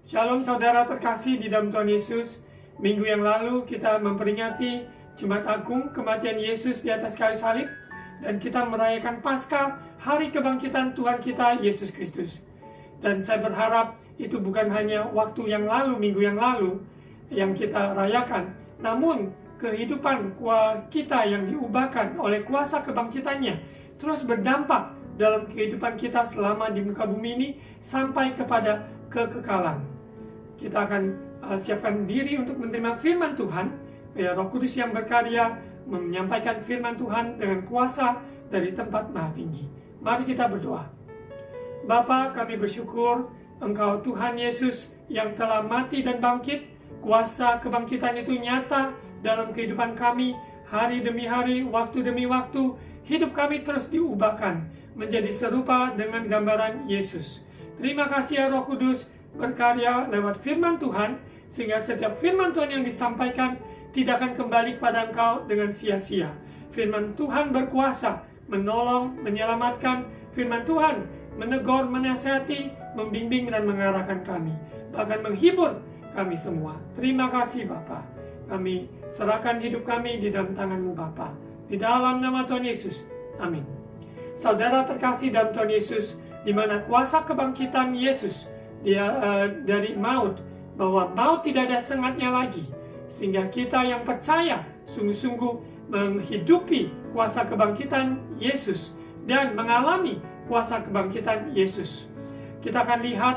Shalom saudara terkasih di dalam Tuhan Yesus. Minggu yang lalu kita memperingati Jumat Agung kematian Yesus di atas kayu salib. Dan kita merayakan Paskah, hari kebangkitan Tuhan kita Yesus Kristus. Dan saya berharap itu bukan hanya waktu yang lalu, minggu yang lalu yang kita rayakan. Namun kehidupan kita yang diubahkan oleh kuasa kebangkitannya terus berdampak dalam kehidupan kita selama di muka bumi ini sampai kepada kekekalan. Kita akan siapkan diri untuk menerima firman Tuhan. Roh Kudus yang berkarya menyampaikan firman Tuhan dengan kuasa dari tempat maha tinggi. Mari kita berdoa. Bapa, kami bersyukur Engkau Tuhan Yesus yang telah mati dan bangkit. Kuasa kebangkitan itu nyata dalam kehidupan kami. Hari demi hari, waktu demi waktu, hidup kami terus diubahkan menjadi serupa dengan gambaran Yesus. Terima kasih ya Roh Kudus, berkarya lewat firman Tuhan, sehingga setiap firman Tuhan yang disampaikan tidak akan kembali kepada Engkau dengan sia-sia. Firman Tuhan berkuasa menolong, menyelamatkan. Firman Tuhan menegur, menasihati, membimbing dan mengarahkan kami, bahkan menghibur kami semua. Terima kasih Bapa. Kami serahkan hidup kami di dalam tangan-Mu Bapa. Di dalam nama Tuhan Yesus. Amin. Saudara terkasih dalam Tuhan Yesus, di mana kuasa kebangkitan Yesus dari maut, bahwa maut tidak ada sengatnya lagi, sehingga kita yang percaya sungguh-sungguh menghidupi kuasa kebangkitan Yesus dan mengalami kuasa kebangkitan Yesus. Kita akan lihat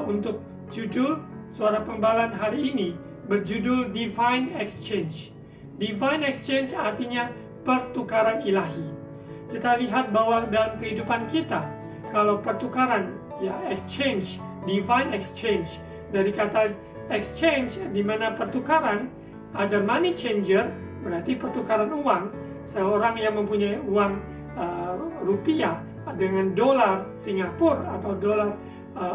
untuk judul Suara Pembalan hari ini berjudul Divine Exchange. Divine Exchange artinya pertukaran ilahi. Kita lihat bahwa dalam kehidupan kita, kalau pertukaran, exchange, divine exchange, dari kata exchange di mana pertukaran, ada money changer, berarti pertukaran uang. Seorang yang mempunyai uang rupiah dengan dolar Singapura atau dolar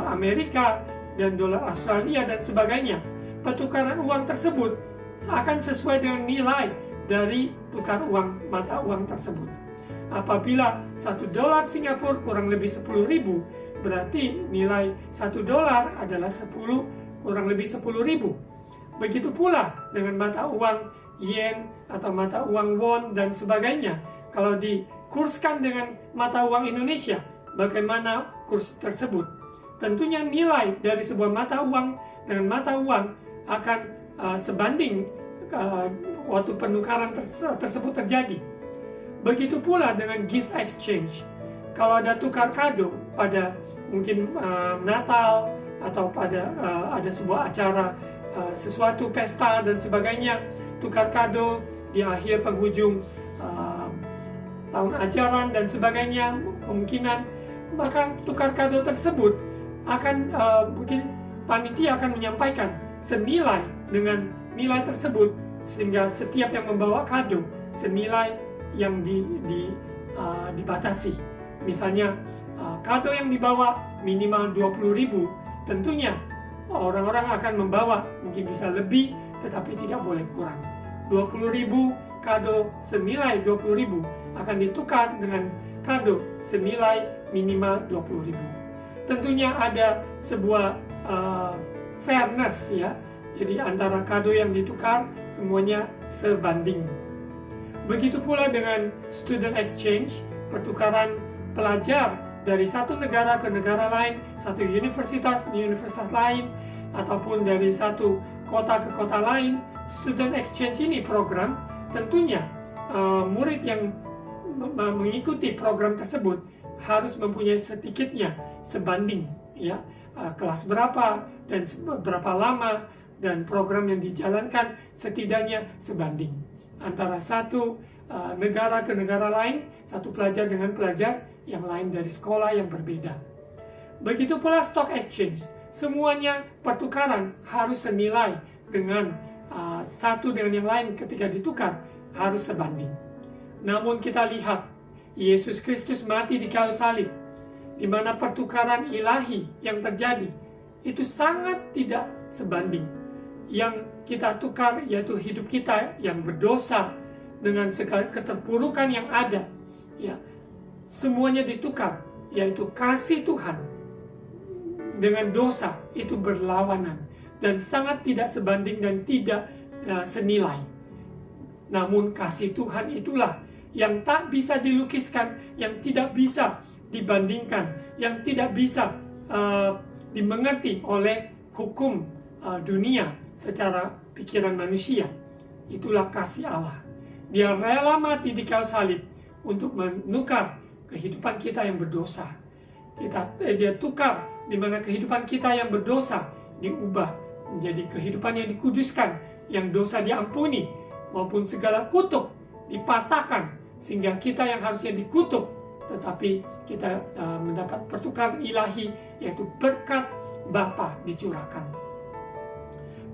Amerika dan dolar Australia dan sebagainya, pertukaran uang tersebut akan sesuai dengan nilai dari tukar uang mata uang tersebut. Apabila 1 dolar Singapura kurang lebih 10.000, berarti nilai 1 dolar adalah 10 kurang lebih 10.000. Begitu pula dengan mata uang yen atau mata uang won dan sebagainya. Kalau dikurskan dengan mata uang Indonesia, bagaimana kurs tersebut? Tentunya nilai dari sebuah mata uang dengan mata uang akan sebanding waktu penukaran tersebut terjadi. Begitu pula dengan gift exchange. Kalau ada tukar kado pada mungkin Natal atau pada ada sebuah acara, sesuatu pesta dan sebagainya, tukar kado di akhir penghujung tahun ajaran dan sebagainya, kemungkinan maka tukar kado tersebut akan mungkin panitia akan menyampaikan senilai dengan nilai tersebut, sehingga setiap yang membawa kado senilai yang dibatasi. Misalnya kado yang dibawa minimal 20.000, tentunya orang-orang akan membawa mungkin bisa lebih, tetapi tidak boleh kurang. 20.000 kado senilai 20.000 akan ditukar dengan kado senilai minimal 20.000. Tentunya ada sebuah fairness ya. Jadi antara kado yang ditukar semuanya sebanding. Begitu pula dengan student exchange, pertukaran pelajar dari satu negara ke negara lain, satu universitas ke universitas lain, ataupun dari satu kota ke kota lain. Student exchange ini program, tentunya murid yang mengikuti program tersebut harus mempunyai sedikitnya sebanding ya, kelas berapa dan berapa lama, dan program yang dijalankan setidaknya sebanding antara satu negara ke negara lain, satu pelajar dengan pelajar yang lain dari sekolah yang berbeda. Begitu pula stock exchange, semuanya pertukaran harus senilai dengan satu dengan yang lain. Ketika ditukar harus sebanding. Namun kita lihat Yesus Kristus mati di kayu salib, di mana pertukaran ilahi yang terjadi itu sangat tidak sebanding. Yang kita tukar yaitu hidup kita yang berdosa dengan segala keterpurukan yang ada, ya, semuanya ditukar, yaitu kasih Tuhan dengan dosa itu berlawanan dan sangat tidak sebanding dan tidak senilai. Namun kasih Tuhan itulah yang tak bisa dilukiskan, yang tidak bisa dibandingkan, yang tidak bisa dimengerti oleh hukum dunia secara pikiran manusia. Itulah kasih Allah. Dia rela mati di kayu salib untuk menukar kehidupan kita yang berdosa. Dia tukar di mana kehidupan kita yang berdosa diubah menjadi kehidupan yang dikuduskan, yang dosa diampuni, maupun segala kutuk dipatahkan, sehingga kita yang harusnya dikutuk, tetapi kita mendapat pertukaran ilahi, yaitu berkat Bapa dicurahkan.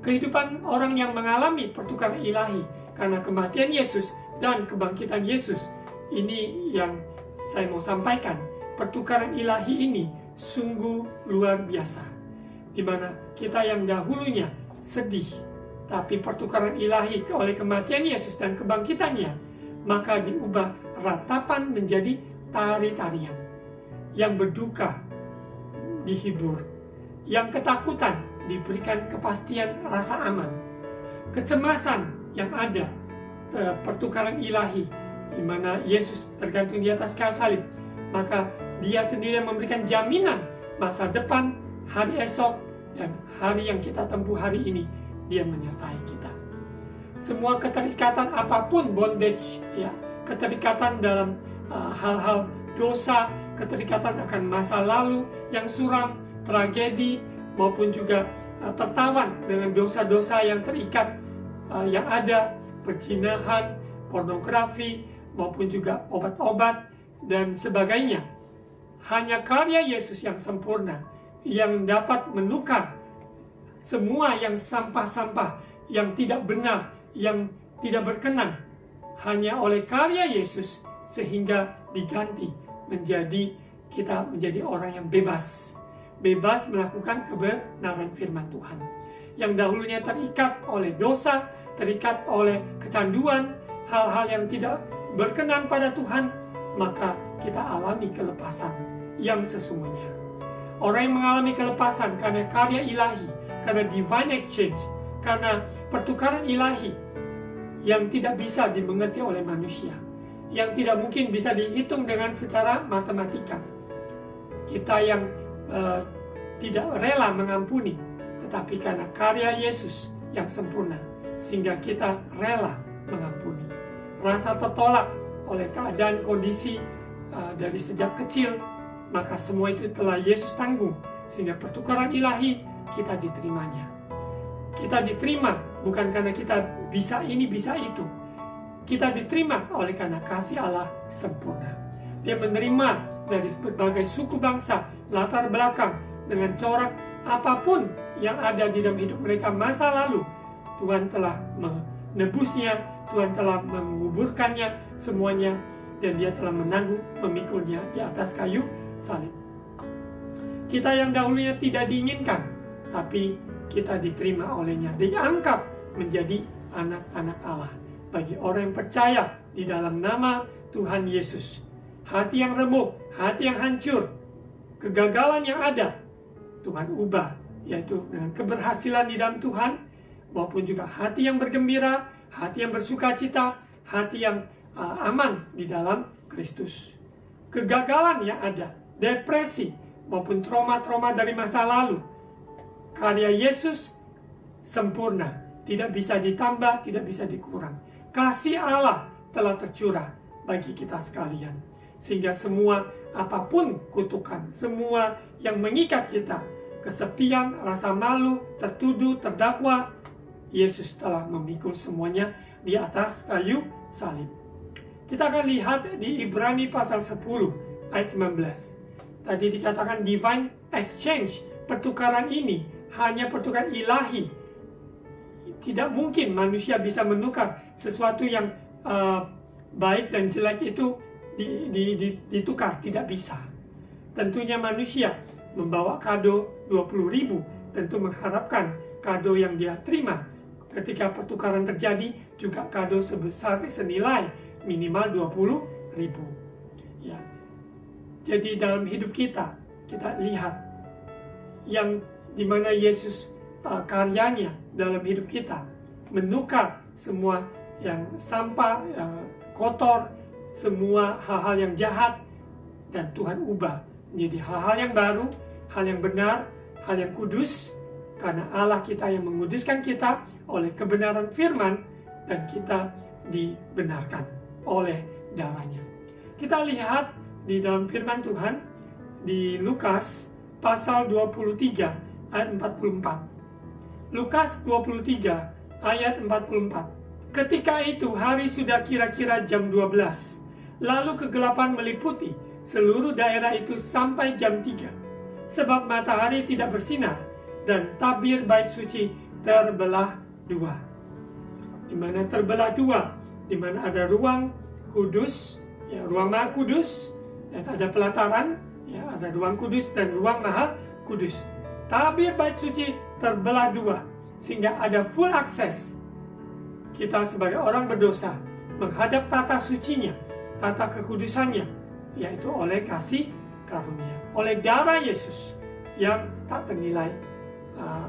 Kehidupan orang yang mengalami pertukaran ilahi karena kematian Yesus dan kebangkitan Yesus, ini yang saya mau sampaikan. Pertukaran ilahi ini sungguh luar biasa, di mana kita yang dahulunya sedih, tapi pertukaran ilahi oleh kematian Yesus dan kebangkitannya, maka diubah ratapan menjadi tari-tarian. Yang berduka dihibur, yang ketakutan diberikan kepastian rasa aman, kecemasan yang ada, pertukaran ilahi, di mana Yesus tergantung di atas kayu salib, maka Dia sendiri yang memberikan jaminan masa depan, hari esok, dan hari yang kita tempuh hari ini. Dia menyertai kita. Semua keterikatan apapun, bondage, ya, keterikatan dalam hal-hal dosa, keterikatan akan masa lalu yang suram, tragedi, maupun juga tertawan dengan dosa-dosa yang terikat yang ada, perzinahan, pornografi, maupun juga obat-obat dan sebagainya. Hanya karya Yesus yang sempurna yang dapat menukar semua yang sampah-sampah, yang tidak benar, yang tidak berkenan, hanya oleh karya Yesus, sehingga diganti menjadi kita menjadi orang yang bebas melakukan kebenaran firman Tuhan. Yang dahulunya terikat oleh dosa, terikat oleh kecanduan, hal-hal yang tidak berkenan pada Tuhan, maka kita alami kelepasan yang sesungguhnya. Orang yang mengalami kelepasan karena karya ilahi, karena divine exchange, karena pertukaran ilahi yang tidak bisa dimengerti oleh manusia, yang tidak mungkin bisa dihitung dengan secara matematika. Kita yang tidak rela mengampuni, tetapi karena karya Yesus yang sempurna, sehingga kita rela mengampuni. Rasa tertolak oleh keadaan kondisi dari sejak kecil, maka semua itu telah Yesus tanggung, sehingga pertukaran ilahi kita diterimanya. Kita diterima bukan karena kita bisa ini, bisa itu. Kita diterima oleh karena kasih Allah sempurna. Dia menerima dari berbagai suku bangsa, latar belakang, dengan corak apapun yang ada di dalam hidup mereka masa lalu. Tuhan telah menebusnya, Tuhan telah menguburkannya semuanya, dan Dia telah menanggung, memikulnya di atas kayu salib. Kita yang dahulunya tidak diinginkan, tapi kita diterima olehnya, diangkat menjadi anak-anak Allah. Bagi orang yang percaya di dalam nama Tuhan Yesus, hati yang remuk, hati yang hancur, kegagalan yang ada, Tuhan ubah, yaitu dengan keberhasilan di dalam Tuhan, maupun juga hati yang bergembira, hati yang bersukacita, hati yang aman di dalam Kristus. Kegagalan yang ada, depresi, maupun trauma-trauma dari masa lalu, karya Yesus sempurna, tidak bisa ditambah, tidak bisa dikurang. Kasih Allah telah tercurah bagi kita sekalian, sehingga semua apapun kutukan, semua yang mengikat kita, kesepian, rasa malu, tertuduh, terdakwa, Yesus telah memikul semuanya di atas kayu salib. Kita akan lihat di Ibrani pasal 10 ayat 19. Tadi dikatakan divine exchange, pertukaran ini hanya pertukaran ilahi. Tidak mungkin manusia bisa menukar sesuatu yang baik dan jelek itu ditukar, tidak bisa. Tentunya manusia membawa kado 20.000, tentu mengharapkan kado yang dia terima ketika pertukaran terjadi juga kado sebesar senilai minimal 20.000. Ya. Jadi dalam hidup kita lihat yang dimana Yesus karyanya dalam hidup kita menukar semua yang sampah, kotor, semua hal-hal yang jahat, dan Tuhan ubah menjadi hal-hal yang baru, hal yang benar, hal yang kudus, karena Allah kita yang menguduskan kita oleh kebenaran firman, dan kita dibenarkan oleh darahnya. Kita lihat di dalam firman Tuhan di Lukas pasal 23 ayat 44. Lukas 23 ayat 44. Ketika itu hari sudah kira-kira jam 12. Lalu kegelapan meliputi seluruh daerah itu sampai jam 3. Sebab matahari tidak bersinar dan tabir bait suci terbelah dua. Di mana terbelah dua? Di mana ada ruang kudus, ya, ruang maha kudus, dan ada pelataran, ya, ada ruang kudus dan ruang maha kudus. Tabir bait suci terbelah dua, sehingga ada full akses kita sebagai orang berdosa menghadap tata sucinya, tata kekudusannya, yaitu oleh kasih karunia, oleh darah Yesus yang tak ternilai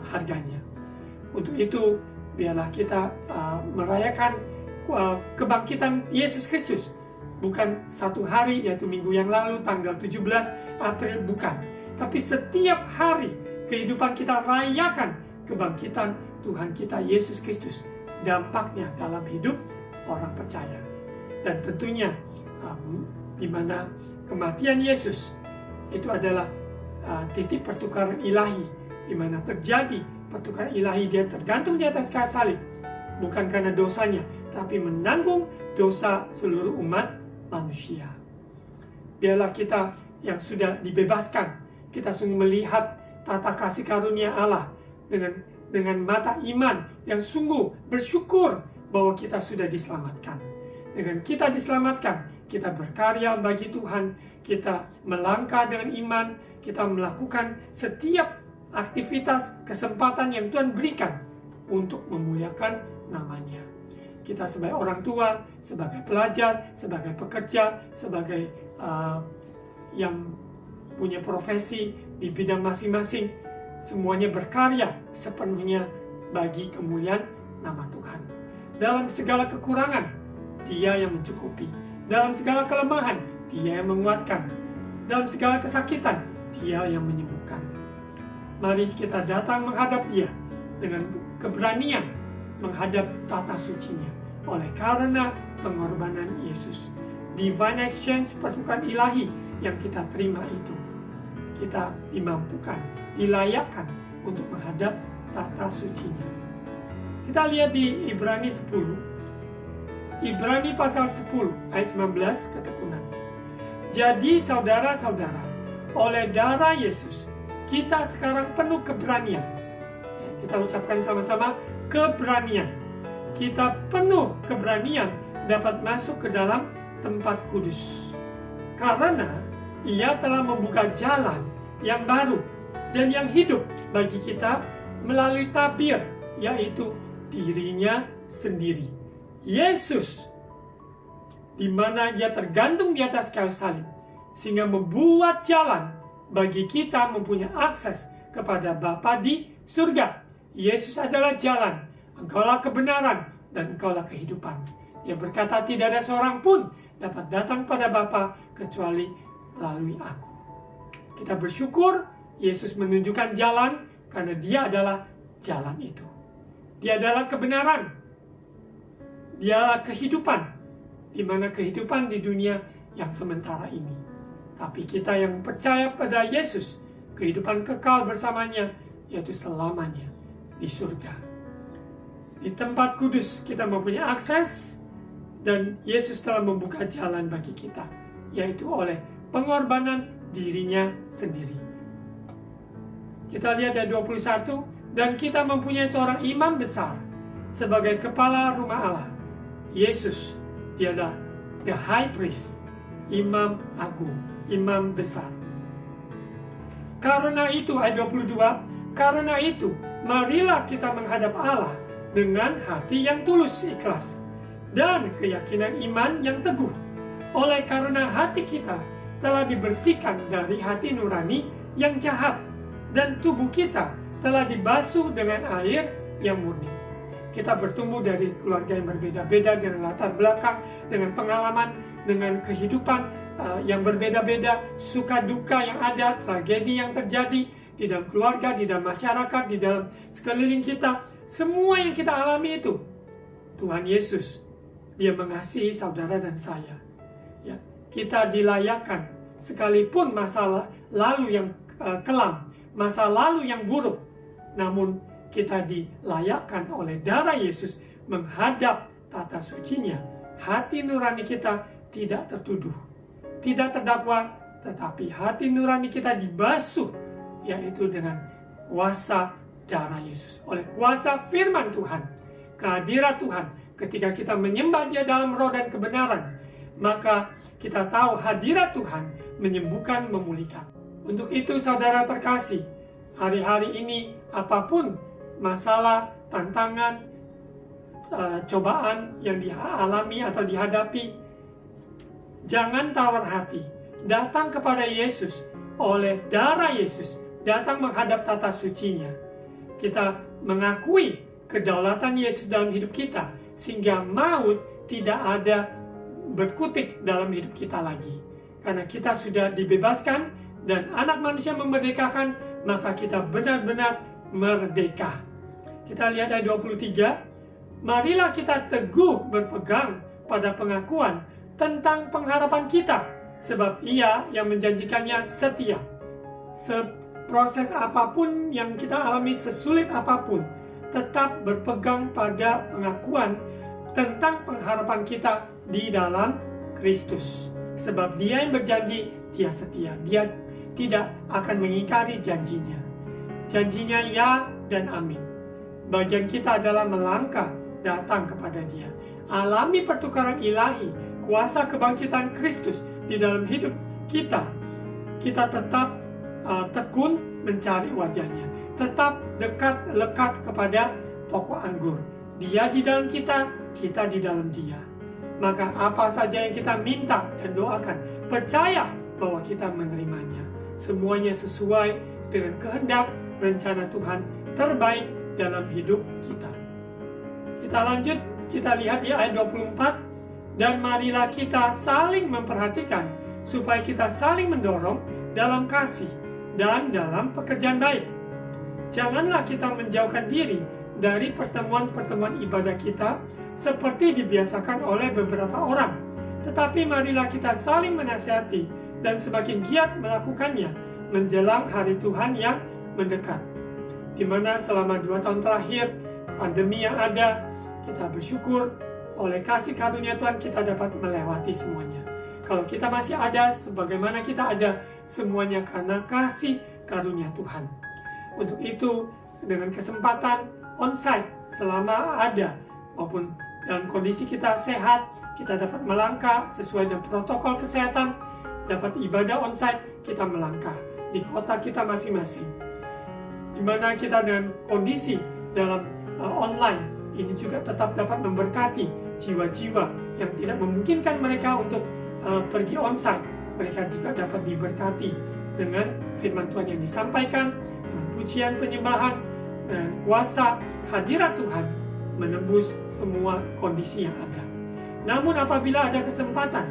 harganya. Untuk itu biarlah kita merayakan kebangkitan Yesus Kristus, bukan satu hari, yaitu minggu yang lalu tanggal 17 April, bukan, tapi setiap hari kehidupan kita rayakan kebangkitan Tuhan kita Yesus Kristus, dampaknya dalam hidup orang percaya. Dan tentunya di mana kematian Yesus itu adalah titik pertukaran ilahi, di mana terjadi pertukaran ilahi. Dia tergantung di atas kayu salib, bukan karena dosanya, tapi menanggung dosa seluruh umat manusia. Biarlah kita yang sudah dibebaskan, kita sungguh melihat tata kasih karunia Allah dengan mata iman yang sungguh bersyukur bahwa kita sudah diselamatkan. Dengan kita diselamatkan, kita berkarya bagi Tuhan, kita melangkah dengan iman, kita melakukan setiap aktivitas, kesempatan yang Tuhan berikan untuk memuliakan namanya. Kita sebagai orang tua, sebagai pelajar, sebagai pekerja, sebagai yang punya profesi di bidang masing-masing, semuanya berkarya sepenuhnya bagi kemuliaan nama Tuhan. Dalam segala kekurangan, Dia yang mencukupi. Dalam segala kelemahan, Dia yang menguatkan. Dalam segala kesakitan, Dia yang menyembuhkan. Mari kita datang menghadap Dia dengan keberanian menghadap tata sucinya oleh karena pengorbanan Yesus. Divine exchange, pertukaran ilahi yang kita terima itu, kita dimampukan, dilayakkan untuk menghadap tata sucinya. Kita lihat di Ibrani 10, Ibrani pasal 10 ayat 19, ketekunan. Jadi saudara-saudara, oleh darah Yesus kita sekarang penuh keberanian. Kita ucapkan sama-sama, keberanian. Kita penuh keberanian dapat masuk ke dalam tempat kudus, karena Ia telah membuka jalan yang baru dan yang hidup bagi kita melalui tabir, yaitu dirinya sendiri, Yesus, di mana Dia tergantung di atas kayu salib, sehingga membuat jalan bagi kita mempunyai akses kepada Bapa di surga. Yesus adalah jalan, Engkaulah kebenaran, dan Engkaulah kehidupan. Dia berkata, tidak ada seorang pun dapat datang pada Bapa kecuali melalui aku. Kita bersyukur Yesus menunjukkan jalan, karena Dia adalah jalan itu. Dia adalah kebenaran. Dia adalah kehidupan, di mana kehidupan di dunia yang sementara ini. Tapi kita yang percaya pada Yesus, kehidupan kekal bersamanya, yaitu selamanya di surga. Di tempat kudus kita mempunyai akses, dan Yesus telah membuka jalan bagi kita, yaitu oleh pengorbanan dirinya sendiri. Kita lihat ayat 21, dan kita mempunyai seorang imam besar sebagai kepala rumah Allah, Yesus. Dia adalah the high priest, imam agung, imam besar. Karena itu, ayat 22, karena itu marilah kita menghadap Allah dengan hati yang tulus ikhlas dan keyakinan iman yang teguh, oleh karena hati kita telah dibersihkan dari hati nurani yang jahat dan tubuh kita telah dibasuh dengan air yang murni. Kita bertumbuh dari keluarga yang berbeda-beda, dengan latar belakang, dengan pengalaman, dengan kehidupan yang berbeda-beda, suka duka yang ada, tragedi yang terjadi di dalam keluarga, di dalam masyarakat, di dalam sekeliling kita. Semua yang kita alami itu, Tuhan Yesus, Dia mengasihi saudara dan saya. Ya, kita dilayakkan, sekalipun masa lalu yang kelam, masa lalu yang buruk, namun kita dilayakkan oleh darah Yesus menghadap tata sucinya. Hati nurani kita tidak tertuduh, tidak terdakwa, tetapi hati nurani kita dibasuh, yaitu dengan kuasa darah Yesus, oleh kuasa firman Tuhan, kehadiran Tuhan. Ketika kita menyembah Dia dalam roh dan kebenaran, maka kita tahu hadirat Tuhan menyembuhkan, memulihkan. Untuk itu saudara terkasih, hari-hari ini apapun masalah, tantangan, cobaan yang dialami atau dihadapi, jangan tawar hati. Datang kepada Yesus, oleh darah Yesus, datang menghadap tata sucinya. Kita mengakui kedaulatan Yesus dalam hidup kita, sehingga maut tidak ada berkutik dalam hidup kita lagi. Karena kita sudah dibebaskan dan anak manusia memerdekakan, maka kita benar-benar merdeka. Kita lihat ayat 23. Marilah kita teguh berpegang pada pengakuan tentang pengharapan kita, sebab Ia yang menjanjikannya setia. Seproses apapun yang kita alami, sesulit apapun, tetap berpegang pada pengakuan tentang pengharapan kita di dalam Kristus. Sebab Dia yang berjanji, Dia setia. Dia tidak akan mengingkari janjinya. Janjinya ya dan amin. Bagian kita adalah melangkah datang kepada Dia. Alami pertukaran ilahi, kuasa kebangkitan Kristus di dalam hidup kita. Kita tetap tekun mencari wajahnya. Tetap lekat kepada pokok anggur. Dia di dalam kita, kita di dalam Dia. Maka apa saja yang kita minta dan doakan, percaya bahwa kita menerimanya. Semuanya sesuai dengan kehendak rencana Tuhan terbaik dalam hidup kita. Kita lanjut, kita lihat di ayat 24. Dan marilah kita saling memperhatikan, supaya kita saling mendorong dalam kasih dan dalam pekerjaan baik. Janganlah kita menjauhkan diri dari pertemuan-pertemuan ibadah kita, seperti dibiasakan oleh beberapa orang. Tetapi marilah kita saling menasihati, dan semakin giat melakukannya, menjelang hari Tuhan yang mendekat. Di mana selama 2 tahun terakhir, pandemi yang ada, kita bersyukur oleh kasih karunia Tuhan kita dapat melewati semuanya. Kalau kita masih ada, sebagaimana kita ada, semuanya karena kasih karunia Tuhan. Untuk itu, dengan kesempatan onsite selama ada, maupun dalam kondisi kita sehat, kita dapat melangkah sesuai dengan protokol kesehatan, dapat ibadah onsite, kita melangkah di kota kita masing-masing. Di mana kita dengan kondisi dalam online ini juga tetap dapat memberkati jiwa-jiwa yang tidak memungkinkan mereka untuk pergi onsite. Mereka juga dapat diberkati dengan firman Tuhan yang disampaikan, dengan pujian penyembahan, dan kuasa hadirat Tuhan menembus semua kondisi yang ada. Namun apabila ada kesempatan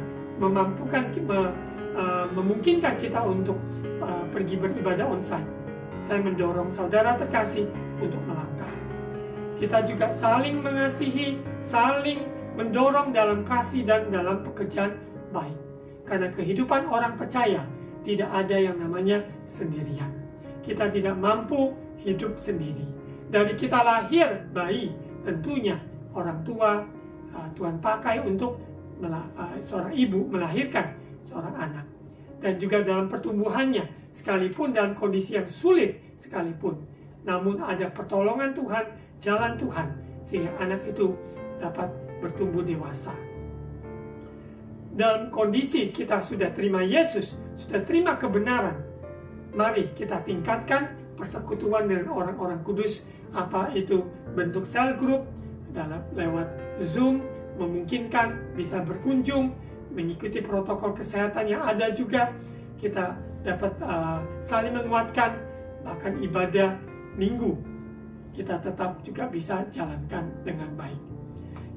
memungkinkan kita untuk pergi beribadah onsite, saya mendorong saudara terkasih untuk melangkah. Kita juga saling mengasihi, saling mendorong dalam kasih dan dalam pekerjaan baik. Karena kehidupan orang percaya tidak ada yang namanya sendirian. Kita tidak mampu hidup sendiri. Dari kita lahir bayi, tentunya orang tua Tuhan pakai untuk seorang ibu melahirkan seorang anak. Dan juga dalam pertumbuhannya, sekalipun dalam kondisi yang sulit sekalipun, namun ada pertolongan Tuhan, jalan Tuhan, sehingga anak itu dapat bertumbuh dewasa. Dalam kondisi kita sudah terima Yesus, sudah terima kebenaran, mari kita tingkatkan persekutuan dengan orang-orang kudus, apa itu bentuk cell group, lewat Zoom, memungkinkan bisa berkunjung, mengikuti protokol kesehatan yang ada juga. Kita dapat saling menguatkan, bahkan ibadah minggu, kita tetap juga bisa jalankan dengan baik.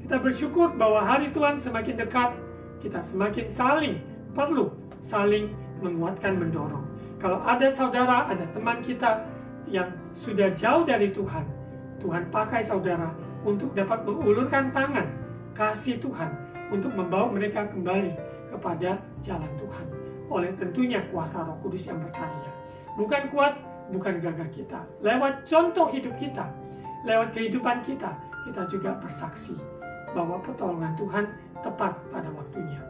Kita bersyukur bahwa hari Tuhan semakin dekat, kita semakin perlu saling menguatkan, mendorong. Kalau ada saudara, ada teman kita yang sudah jauh dari Tuhan, Tuhan pakai saudara untuk dapat mengulurkan tangan kasih Tuhan untuk membawa mereka kembali kepada jalan Tuhan. Oleh tentunya kuasa Roh Kudus yang berkarya. Bukan kuat, bukan gagah kita. Lewat contoh hidup kita, lewat kehidupan kita, kita juga bersaksi bahwa pertolongan Tuhan tepat pada waktunya.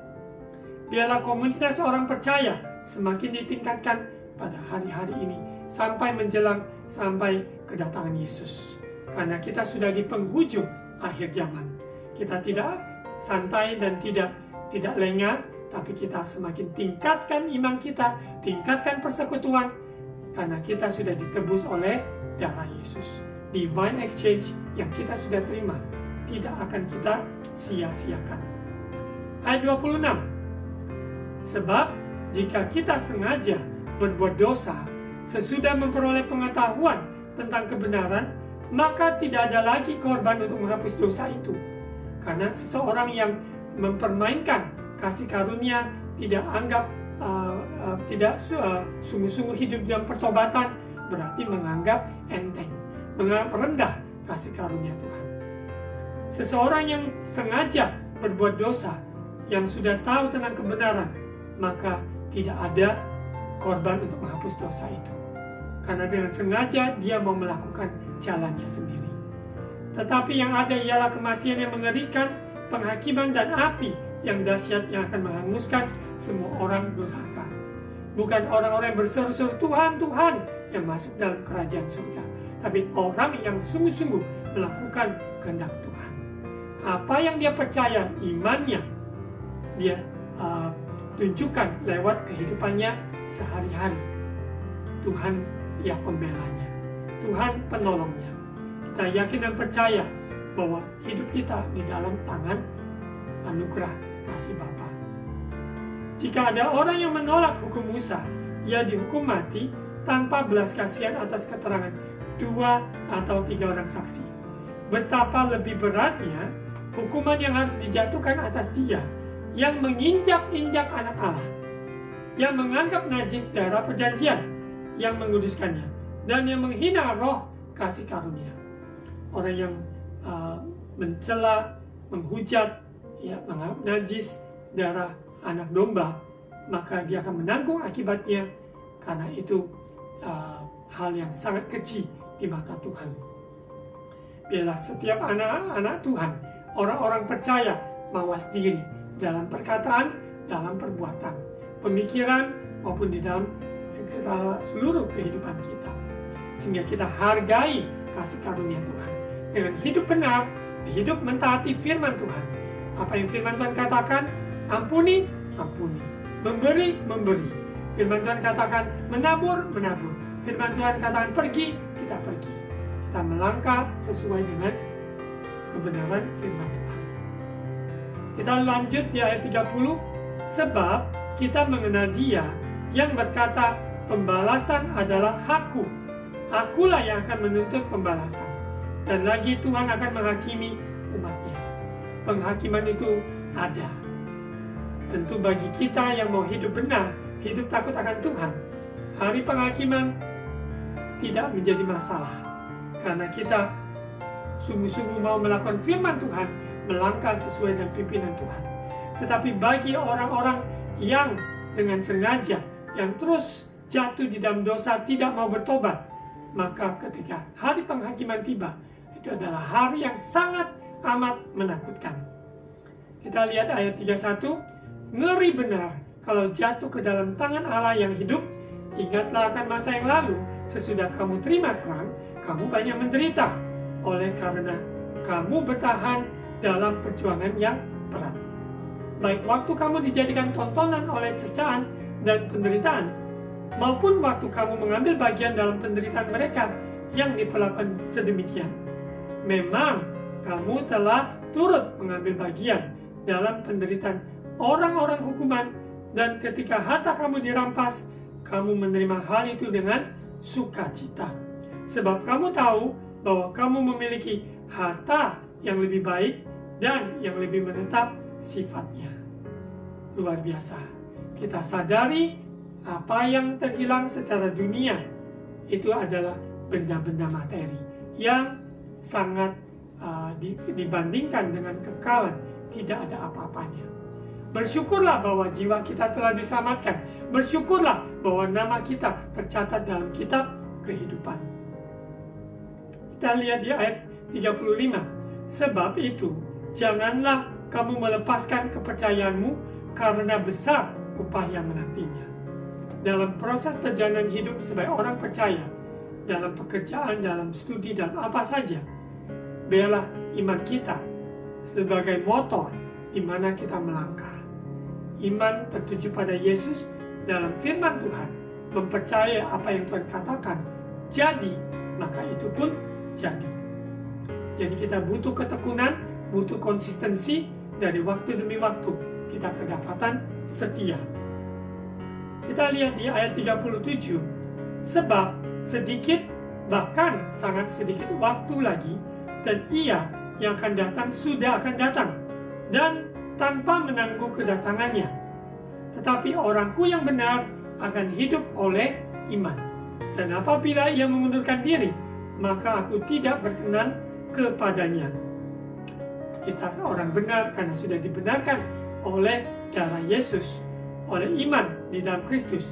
Biarlah komunitas orang percaya semakin ditingkatkan pada hari-hari ini sampai kedatangan Yesus. Karena kita sudah di penghujung akhir zaman. Kita tidak santai dan tidak lengah, tapi kita semakin tingkatkan iman kita, tingkatkan persekutuan, karena kita sudah ditebus oleh darah Yesus. Divine exchange yang kita sudah terima tidak akan kita sia-siakan. Ayat 26. Sebab jika kita sengaja berbuat dosa sesudah memperoleh pengetahuan tentang kebenaran, maka tidak ada lagi korban untuk menghapus dosa itu. Karena seseorang yang mempermainkan kasih karunia, tidak sungguh-sungguh hidup dalam pertobatan, berarti menganggap enteng, menganggap rendah kasih karunia Tuhan. Seseorang yang sengaja berbuat dosa, yang sudah tahu tentang kebenaran, maka tidak ada korban untuk menghapus dosa itu. Karena dengan sengaja dia mau melakukan jalannya sendiri. Tetapi yang ada ialah kematian yang mengerikan, penghakiman dan api yang dahsyat yang akan menghanguskan semua orang durhaka. Bukan orang-orang yang berseru-seru Tuhan, Tuhan yang masuk dalam kerajaan surga, tapi orang yang sungguh-sungguh melakukan kehendak Tuhan. Apa yang dia percaya, imannya, dia tunjukkan lewat kehidupannya sehari-hari. Tuhan ya pembelanya, Tuhan penolongnya. Kita yakin dan percaya bahwa hidup kita di dalam tangan anugerah kasih Bapa. Jika ada orang yang menolak hukum Musa, ia dihukum mati tanpa belas kasihan atas keterangan 2 atau 3 orang saksi. Betapa lebih beratnya hukuman yang harus dijatuhkan atas dia yang menginjak-injak anak Allah, yang menganggap najis darah perjanjian, yang menguduskannya, dan yang menghina roh kasih karunia. Orang yang mencela, menghujat, menganggap najis darah anak domba, maka dia akan menanggung akibatnya, karena itu hal yang sangat kecil di mata Tuhan. Biarlah setiap anak-anak Tuhan, orang-orang percaya, mawas diri dalam perkataan, dalam perbuatan, pemikiran, maupun di dalam segala seluruh kehidupan kita, sehingga kita hargai kasih karunia Tuhan dengan hidup benar, hidup mentaati firman Tuhan. Apa yang firman Tuhan katakan, ampuni, ampuni, memberi, memberi. Firman Tuhan katakan menabur, menabur. Firman Tuhan katakan pergi, kita pergi. Kita melangkah sesuai dengan kebenaran firman Tuhan. Kita lanjut di ayat 30. Sebab kita mengenal Dia yang berkata, pembalasan adalah hakku. Akulah yang akan menuntut pembalasan. Dan lagi Tuhan akan menghakimi umatnya. Penghakiman itu ada. Tentu bagi kita yang mau hidup benar, hidup takut akan Tuhan, hari penghakiman tidak menjadi masalah. Karena kita sungguh-sungguh mau melakukan firman Tuhan, melangkah sesuai dengan pimpinan Tuhan. Tetapi bagi orang-orang yang dengan sengaja, yang terus jatuh di dalam dosa, tidak mau bertobat, maka ketika hari penghakiman tiba, itu adalah hari yang sangat amat menakutkan. Kita lihat ayat 31, ngeri benar kalau jatuh ke dalam tangan Allah yang hidup. Ingatlah akan masa yang lalu, sesudah kamu terima terang, kamu banyak menderita, oleh karena kamu bertahan dalam perjuangan yang berat. Baik waktu kamu dijadikan tontonan oleh cercaan dan penderitaan, maupun waktu kamu mengambil bagian dalam penderitaan mereka yang diperlakukan sedemikian. Memang kamu telah turut mengambil bagian dalam penderitaan orang-orang hukuman, dan ketika harta kamu dirampas, kamu menerima hal itu dengan sukacita. Sebab kamu tahu bahwa kamu memiliki harta yang lebih baik dan yang lebih menetap sifatnya. Luar biasa. Kita sadari apa yang terhilang secara dunia itu adalah benda-benda materi yang sangat dibandingkan dengan kekalan tidak ada apa-apanya. Bersyukurlah bahwa jiwa kita telah diselamatkan. Bersyukurlah bahwa nama kita tercatat dalam kitab kehidupan. Kita lihat di ayat 35. Sebab itu, janganlah kamu melepaskan kepercayaanmu karena besar upah yang menantinya. Dalam proses perjalanan hidup sebagai orang percaya, dalam pekerjaan, dalam studi, dalam apa saja, biarlah iman kita sebagai motor di mana kita melangkah. Iman tertuju pada Yesus dalam firman Tuhan, mempercayai apa yang Tuhan katakan, jadi, maka itu pun jadi. Jadi kita butuh ketekunan, butuh konsistensi dari waktu demi waktu. Kita kedapatan setia. Kita lihat di ayat 37. Sebab sedikit, bahkan sangat sedikit waktu lagi, dan Ia yang akan datang sudah akan datang, dan tanpa menangguh kedatangannya. Tetapi orangku yang benar akan hidup oleh iman. Dan apabila ia mengundurkan diri, maka aku tidak berkenan kepadanya. Kita orang benar karena sudah dibenarkan oleh darah Yesus, oleh iman di dalam Kristus.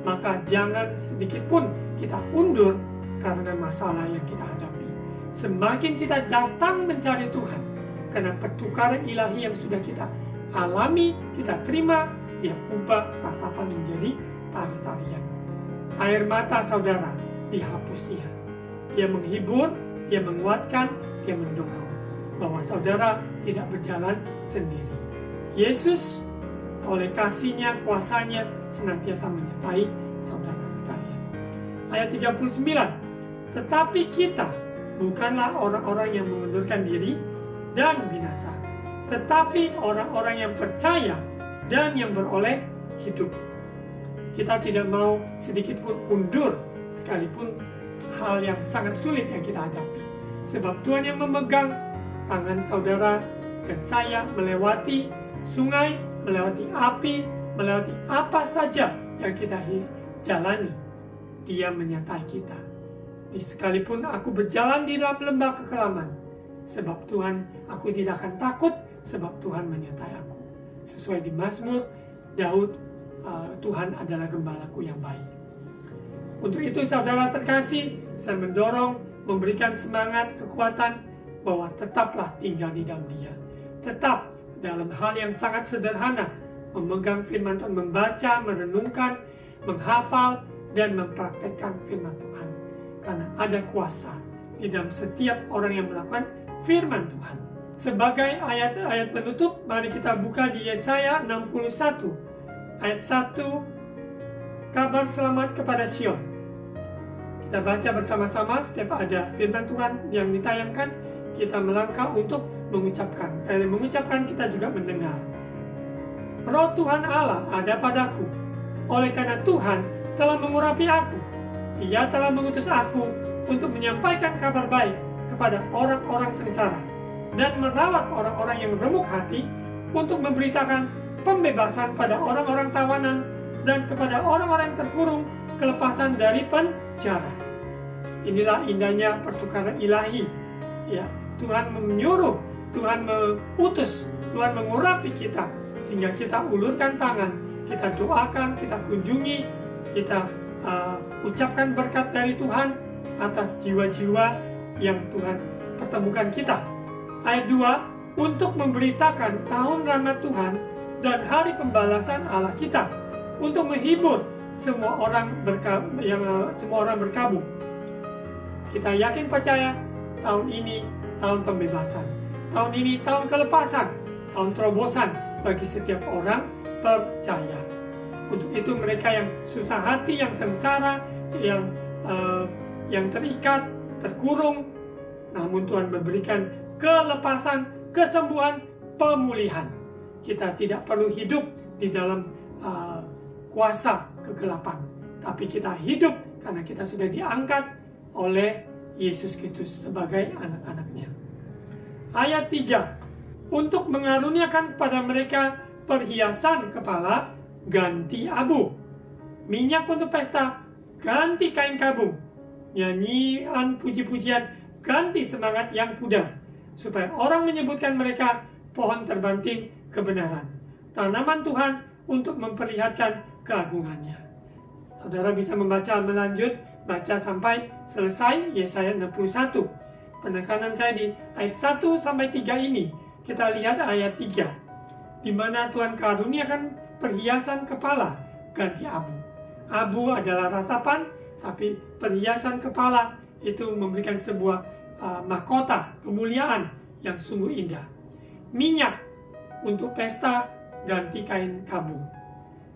Maka jangan sedikit pun kita undur karena masalah yang kita hadapi. Semakin kita datang mencari Tuhan, karena pertukaran ilahi yang sudah kita alami, kita terima, dia ubah ratapan menjadi tari-tarian. Air mata saudara dihapusnya. Dia menghibur, dia menguatkan, dia mendorong bahwa saudara tidak berjalan sendiri. Yesus oleh kasih-Nya, kuasa-Nya senantiasa menyertai saudara sekalian. Ayat 39. Tetapi kita bukanlah orang-orang yang mengundurkan diri dan binasa, tetapi orang-orang yang percaya dan yang beroleh hidup. Kita tidak mau sedikit pun undur, sekalipun hal yang sangat sulit yang kita hadapi. Sebab Tuhan yang memegang tangan saudara dan saya melewati sungai, melewati api, melewati apa saja yang kita jalani. Dia menyertai kita. Sekalipun aku berjalan di dalam lembah kekelaman, sebab Tuhan, aku tidak akan takut, sebab Tuhan menyertai aku. Sesuai di Mazmur Daud, Tuhan adalah gembalaku yang baik. Untuk itu saudara terkasih, saya mendorong, memberikan semangat, kekuatan, bahwa tetaplah tinggal di dalam Dia. Tetap dalam hal yang sangat sederhana, memegang firman Tuhan, membaca, merenungkan, menghafal, dan mempraktekkan firman Tuhan. Karena ada kuasa di dalam setiap orang yang melakukan firman Tuhan. Sebagai ayat-ayat penutup, mari kita buka di Yesaya 61 ayat 1, kabar selamat kepada Sion. Kita baca bersama-sama. Setiap ada firman Tuhan yang ditayangkan, kita melangkah untuk mengucapkan. Karena mengucapkan kita juga mendengar. Roh Tuhan Allah ada padaku, oleh karena Tuhan telah mengurapi aku. Ia telah mengutus aku untuk menyampaikan kabar baik kepada orang-orang sengsara dan merawat orang-orang yang remuk hati, untuk memberitakan pembebasan pada orang-orang tawanan dan kepada orang-orang yang terkurung kelepasan dari penjara. Inilah indahnya pertukaran ilahi. Ya, Tuhan menyuruh, Tuhan mengutus, Tuhan mengurapi kita sehingga kita ulurkan tangan, kita doakan, kita kunjungi, kita ucapkan berkat dari Tuhan atas jiwa-jiwa yang Tuhan pertemukan kita. Ayat 2, untuk memberitakan tahun rahmat Tuhan dan hari pembalasan Allah kita, untuk menghibur semua orang berkabung. Kita yakin percaya tahun ini tahun pembebasan, tahun ini tahun kelepasan, tahun terobosan bagi setiap orang percaya. Untuk itu mereka yang susah hati, yang sengsara, yang terikat, terkurung, namun Tuhan memberikan kelepasan, kesembuhan, pemulihan. Kita tidak perlu hidup di dalam kuasa kegelapan, tapi kita hidup karena kita sudah diangkat oleh Yesus Kristus sebagai anak-anaknya. Ayat 3, untuk mengaruniakan kepada mereka perhiasan kepala ganti abu, minyak untuk pesta ganti kain kabung, nyanyian puji-pujian ganti semangat yang pudar, supaya orang menyebutkan mereka pohon terbanting kebenaran, tanaman Tuhan untuk memperlihatkan keagungannya. Saudara bisa membaca melanjut, baca sampai selesai Yesaya 61. Penekanan saya di ayat 1 sampai 3 ini, kita lihat ayat 3, di mana Tuhan karuniakan perhiasan kepala ganti abu. Abu adalah ratapan, tapi perhiasan kepala itu memberikan sebuah mahkota kemuliaan yang sungguh indah. Minyak untuk pesta ganti kain kabung.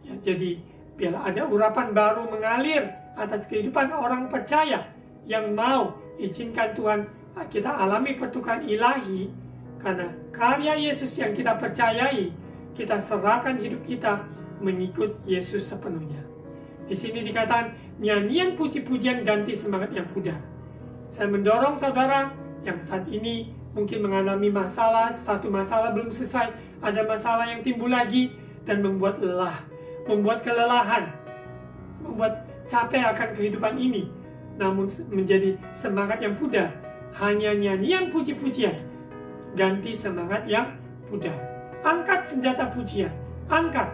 Ya, jadi biarlah ada urapan baru mengalir atas kehidupan orang percaya yang mau izinkan Tuhan kita alami pertukaran ilahi, karena karya Yesus yang kita percayai, kita serahkan hidup kita mengikut Yesus sepenuhnya. Di sini dikatakan nyanyian puji-pujian ganti semangat yang pudar. Saya mendorong saudara yang saat ini mungkin mengalami masalah, satu masalah belum selesai, ada masalah yang timbul lagi dan membuat lelah, membuat kelelahan, membuat capek akan kehidupan ini, namun menjadi semangat yang pudar. Hanya nyanyian puji-pujian ganti semangat yang pudar. Angkat senjata pujian, angkat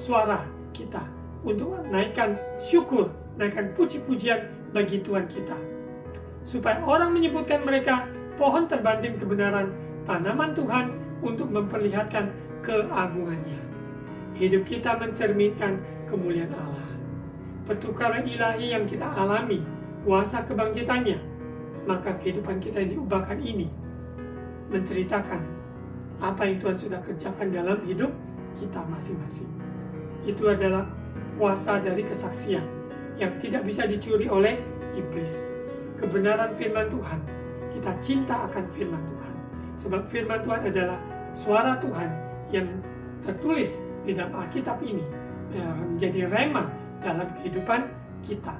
suara kita untuk naikkan syukur, naikkan puji-pujian bagi Tuhan kita, supaya orang menyebutkan mereka pohon terbanting kebenaran, tanaman Tuhan untuk memperlihatkan keagungannya. Hidup kita mencerminkan kemuliaan Allah. Pertukaran ilahi yang kita alami, kuasa kebangkitannya, maka kehidupan kita yang diubahkan ini menceritakan apa yang Tuhan sudah kerjakan dalam hidup kita masing-masing. Itu adalah kuasa dari kesaksian yang tidak bisa dicuri oleh iblis. Kebenaran firman Tuhan, kita cinta akan firman Tuhan, sebab firman Tuhan adalah suara Tuhan yang tertulis di dalam Alkitab ini, menjadi rema dalam kehidupan kita.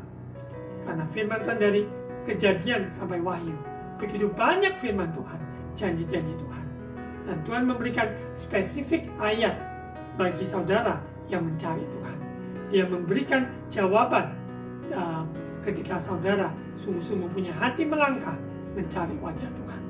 Karena firman Tuhan dari Kejadian sampai Wahyu, begitu banyak firman Tuhan, janji-janji Tuhan. Dan Tuhan memberikan spesifik ayat bagi saudara yang mencari Tuhan. Dia memberikan jawaban ketika saudara sungguh-sungguh punya hati melangkah mencari wajah Tuhan.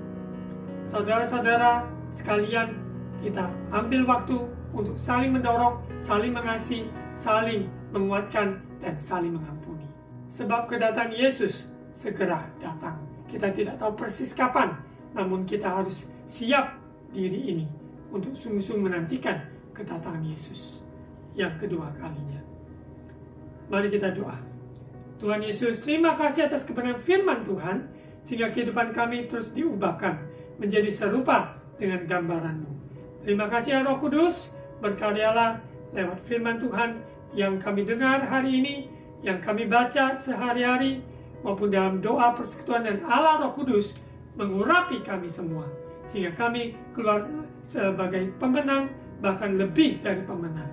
Saudara-saudara sekalian, kita ambil waktu untuk saling mendorong, saling mengasihi, saling menguatkan, dan saling mengampuni. Sebab kedatangan Yesus segera datang. Kita tidak tahu persis kapan, namun kita harus siap diri ini untuk sungguh-sungguh menantikan kedatangan Yesus yang kedua kalinya. Mari kita doa. Tuhan Yesus, terima kasih atas kebenaran firman Tuhan, sehingga kehidupan kami terus diubahkan menjadi serupa dengan gambaran-Mu. Terima kasih ya Roh Kudus, berkaryalah lewat firman Tuhan yang kami dengar hari ini, yang kami baca sehari-hari, maupun dalam doa persekutuan, dan Allah Roh Kudus mengurapi kami semua, sehingga kami keluar sebagai pemenang, bahkan lebih dari pemenang.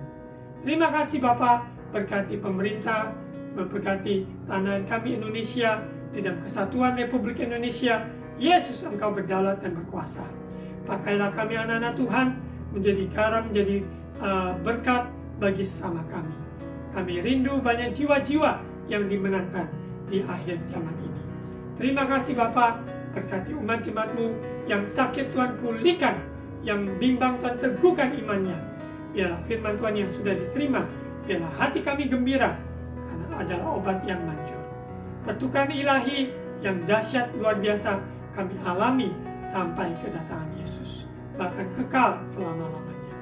Terima kasih Bapa, berkati pemerintah, memberkati tanah kami Indonesia, di dalam kesatuan Republik Indonesia. Yesus, Engkau berdaulat dan berkuasa. Pakailah kami anak-anak Tuhan menjadi garam, menjadi berkat bagi sesama kami. Kami rindu banyak jiwa-jiwa yang dimenangkan di akhir zaman ini. Terima kasih Bapa, berkati umat jemaat-Mu yang sakit Tuhan pulihkan, yang bimbang Tuhan teguhkan imannya. Biarlah firman Tuhan yang sudah diterima, biarlah hati kami gembira, karena adalah obat yang manjur. Pertukaran ilahi yang dahsyat luar biasa kami alami sampai kedatangan Yesus, bahkan kekal selama-lamanya.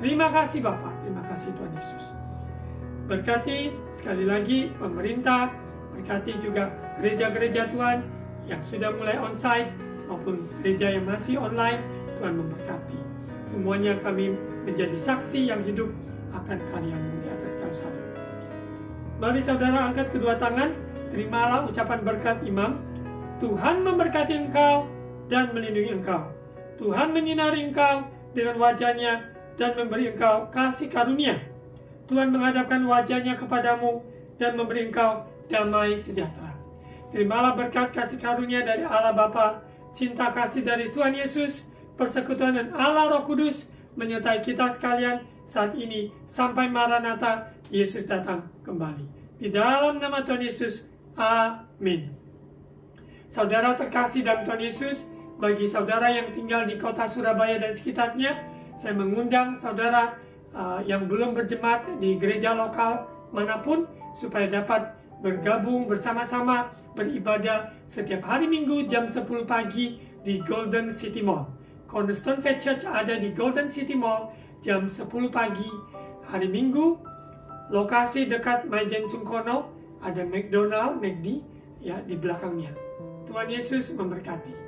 Terima kasih Bapa, terima kasih Tuhan Yesus. Berkati sekali lagi pemerintah, berkati juga gereja-gereja Tuhan yang sudah mulai onsite maupun gereja yang masih online. Tuhan memberkati. Semuanya kami menjadi saksi yang hidup akan karya-Mu di atas kayu salib. Mari saudara angkat kedua tangan, terimalah ucapan berkat imam. Tuhan memberkati engkau dan melindungi engkau. Tuhan menyinari engkau dengan wajah-Nya dan memberi engkau kasih karunia. Tuhan menghadapkan wajah-Nya kepadamu dan memberi engkau damai sejahtera. Terimalah berkat kasih karunia dari Allah Bapa, cinta kasih dari Tuhan Yesus, persekutuan dan Allah Roh Kudus menyertai kita sekalian saat ini sampai Maranatha, Yesus datang kembali. Di dalam nama Tuhan Yesus, amin. Saudara terkasih dalam Tuhan Yesus, bagi saudara yang tinggal di kota Surabaya dan sekitarnya, saya mengundang saudara yang belum berjemaat di gereja lokal manapun supaya dapat bergabung bersama-sama beribadah setiap hari Minggu jam 10 pagi di Golden City Mall. Cornerstone Faith Church ada di Golden City Mall jam 10 pagi hari Minggu. Lokasi dekat Maijen Sungkono, ada McD ya di belakangnya. Tuhan Yesus memberkati.